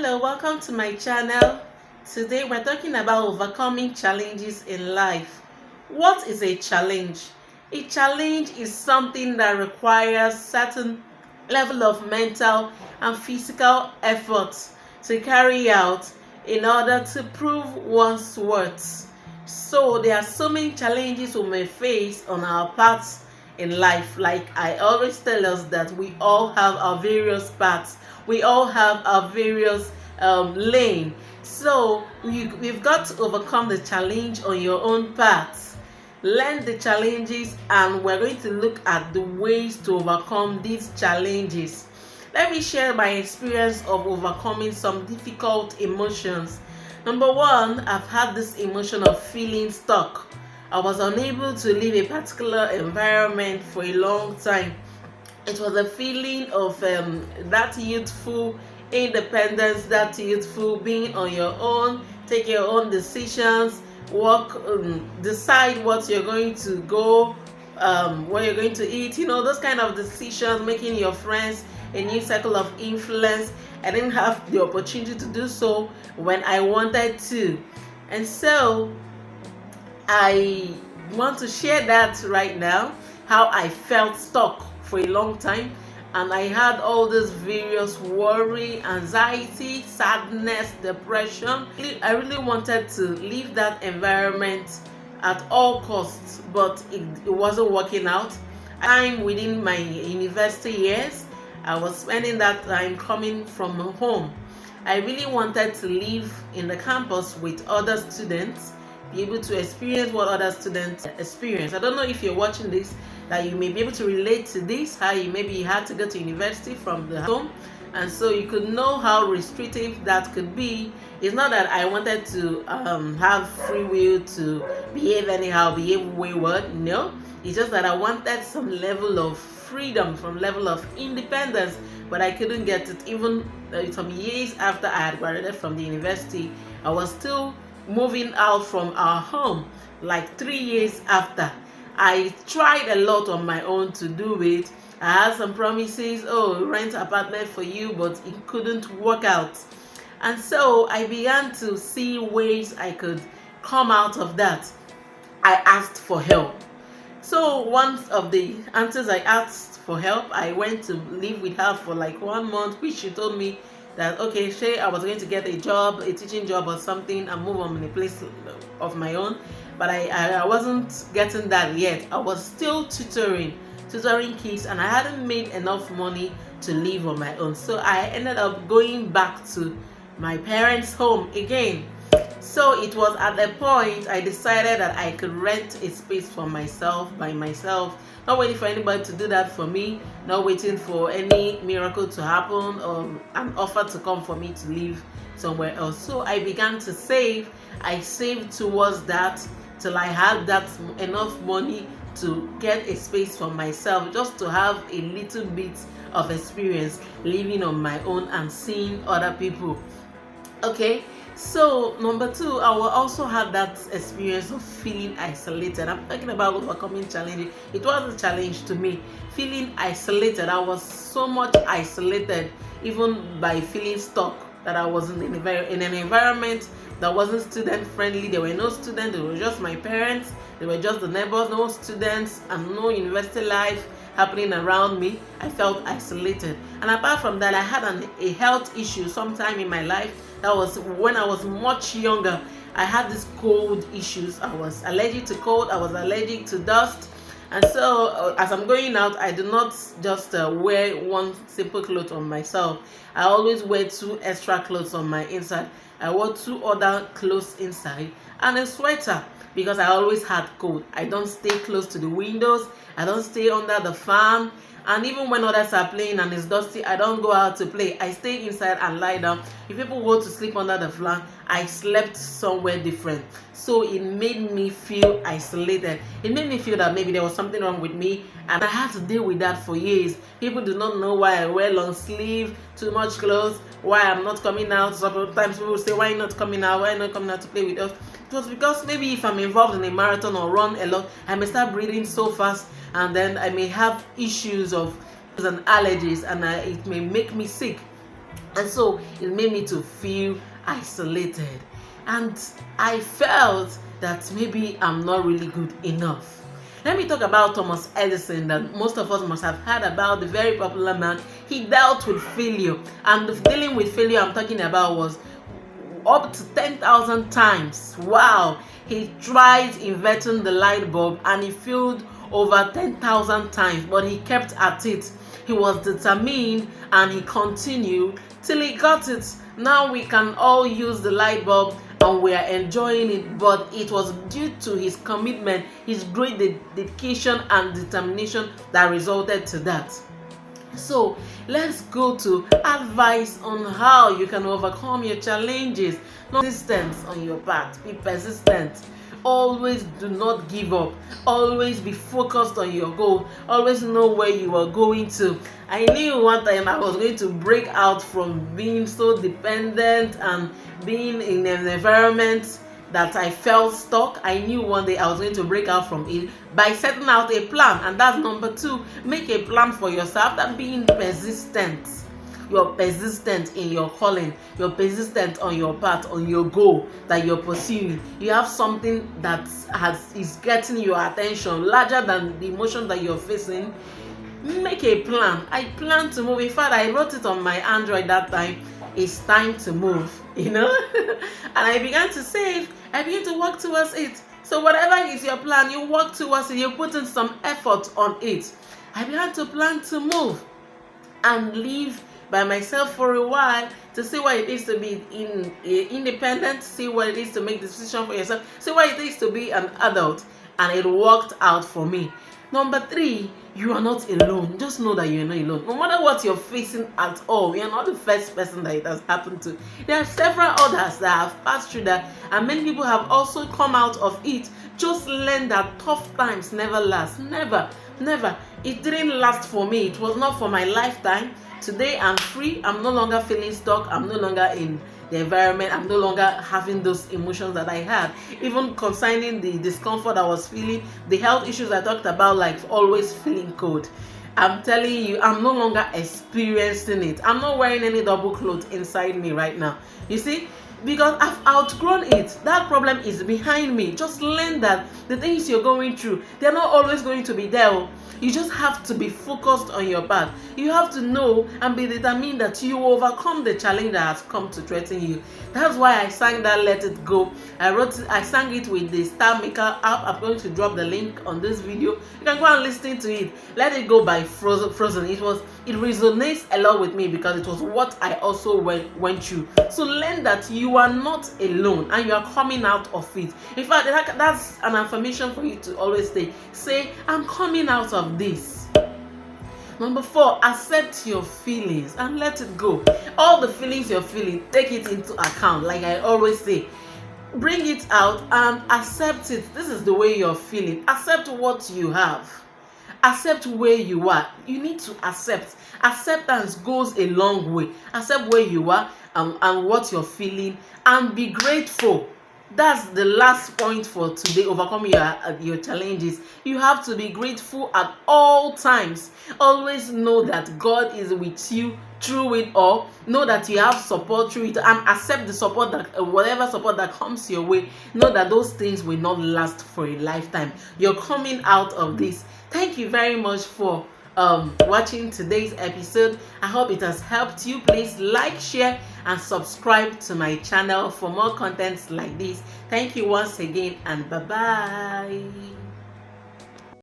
Hello, welcome to my channel. Today we're talking about overcoming challenges in life. What is a challenge? A challenge is something that requires certain level of mental and physical effort to carry out in order to prove one's worth. So there are so many challenges we may face on our paths in life. Like I always tell us that we all have our various paths. We all have our various lane. So we've got to overcome the challenge on your own path. Learn the challenges, and we're going to look at the ways to overcome these challenges. Let me share my experience of overcoming some difficult emotions. Number one, I've had this emotion of feeling stuck. I was unable to leave a particular environment for a long time. It was a feeling of that youthful independence, that youthful being on your own, take your own decisions, work, decide what you're going to go, what you're going to eat, those kind of decisions, making your friends a new circle of influence. I didn't have the opportunity to do so when I wanted to. And so I want to share that right now, how I felt stuck for a long time, and I had all this various worry, anxiety, sadness, depression. I really wanted to leave that environment at all costs, but it wasn't working out. I'm within my university years. I was spending that time coming from home. I really wanted to live in the campus with other students, be able to experience what other students experience. I don't know if you're watching this, that you may be able to relate to this, how maybe you had to go to university from the home, and so you could know how restrictive that could be. It's not that I wanted to have free will to behave anyhow, behave wayward. No, it's just that I wanted some level of freedom, some level of independence, but I couldn't get it. Even some years after I had graduated from the university, I was still moving out from our home. Like 3 years after, I tried a lot on my own to do it. I had some promises, rent apartment for you, but it couldn't work out. And so I began to see ways I could come out of that. I asked for help. So one of the answers I asked for help, I went to live with her for like 1 month, which she told me that okay, Shay, I was going to get a job, a teaching job or something, and move on in a place of my own. But I wasn't getting that yet. I was still tutoring kids, and I hadn't made enough money to live on my own. So I ended up going back to my parents' home again. So it was at the point I decided that I could rent a space for myself, by myself, not waiting for anybody to do that for me, not waiting for any miracle to happen or an offer to come for me to live somewhere else. So I began to save. I saved towards that till I had that enough money to get a space for myself, just to have a little bit of experience living on my own and seeing other people. Okay, so number two, I will also have that experience of feeling isolated. I'm talking about overcoming challenges. It was a challenge to me, feeling isolated. I was so much isolated, even by feeling stuck, that I was in an environment that wasn't student friendly. There were no students, they were just my parents, they were just the neighbors, no students, and no university life happening around me. I felt isolated. And apart from that, I had a health issue sometime in my life. That was when I was much younger. I had these cold issues. I was allergic to cold, I was allergic to dust. And so as I'm going out, I do not just wear one simple cloth on myself. I always wear 2 extra clothes on my inside. I wore 2 other clothes inside and a sweater, because I always had cold. I don't stay close to the windows. I don't stay under the fan. And even when others are playing and it's dusty, I don't go out to play. I stay inside and lie down. If people go to sleep under the fan, I slept somewhere different. So it made me feel isolated. It made me feel that maybe there was something wrong with me, and I had to deal with that for years. People do not know why I wear long sleeve, too much clothes, why I'm not coming out. Sometimes people say, why not coming out? Why not coming out to play with us? It was because maybe if I'm involved in a marathon or run a lot, I may start breathing so fast, and then I may have issues of allergies, and it may make me sick. And so it made me to feel isolated, and I felt that maybe I'm not really good enough. Let me talk about Thomas Edison, that most of us must have heard about, the very popular man. He dealt with failure, and the dealing with failure I'm talking about was up to 10,000 times. Wow! He tried inventing the light bulb and he failed over 10,000 times, but he kept at it. He was determined and he continued till he got it. Now we can all use the light bulb and we are enjoying it, but it was due to his commitment, his great dedication and determination that resulted to that. So let's go to advice on how you can overcome your challenges. Persistence on your path. Be persistent. Always do not give up. Always be focused on your goal. Always know where you are going to. I knew one time I was going to break out from being so dependent and being in an environment that I felt stuck. I knew one day I was going to break out from it by setting out a plan. And that's number 2. Make a plan for yourself. That being persistent. You're persistent in your calling. You're persistent on your path, on your goal that you're pursuing. You have something that is getting your attention larger than the emotion that you're facing. Make a plan. I plan to move. In fact, I wrote it on my Android that time. It's time to move, and I began to save. I began to work towards it. So whatever is your plan, you work towards it. You put in some effort on it. I began to plan to move and live by myself for a while, to see what it is to be independent, see what it is to make decisions for yourself, see what it is to be an adult, and it worked out for me. Number 3, you are not alone. Just know that you're not alone. No matter what you're facing at all, you're not the first person that it has happened to. There are several others that have passed through that, and many people have also come out of it. Just learn that tough times never last. Never. It didn't last for me. It was not for my lifetime. Today I'm free. I'm no longer feeling stuck. I'm no longer in the environment. I'm no longer having those emotions that I had. Even concerning the discomfort I was feeling, the health issues I talked about, like always feeling cold. I'm telling you, I'm no longer experiencing it. I'm not wearing any double clothes inside me right now. You see? Because I've outgrown it. That problem is behind me. Just learn that the things you're going through, they're not always going to be there. You just have to be focused on your path. You have to know and be determined that you will overcome the challenge that has come to threaten you. That's why I sang that Let It Go. I sang it with the Star Maker app. I'm going to drop the link on this video. You can go and listen to it. Let It Go by Frozen. It resonates a lot with me because it was what I also went through. So learn that you are not alone and you are coming out of it. In fact, that's an affirmation for you to always say, I'm coming out of this. Number 4, accept your feelings and let it go. All the feelings you're feeling, take it into account. Like I always say, bring it out and accept it. This is the way you're feeling. Accept what you have. Accept where you are. You need to accept. Acceptance goes a long way. Accept where you are and what you're feeling, and be grateful. That's the last point for today. Overcome your challenges. You have to be grateful at all times. Always know that God is with you through it all. Know that you have support through it, and accept the support that whatever support that comes your way. Know that those things will not last for a lifetime. You're coming out of this. Thank you very much for watching today's episode. I hope it has helped you. Please like, share, and subscribe to my channel for more contents like this. Thank you once again, and bye bye.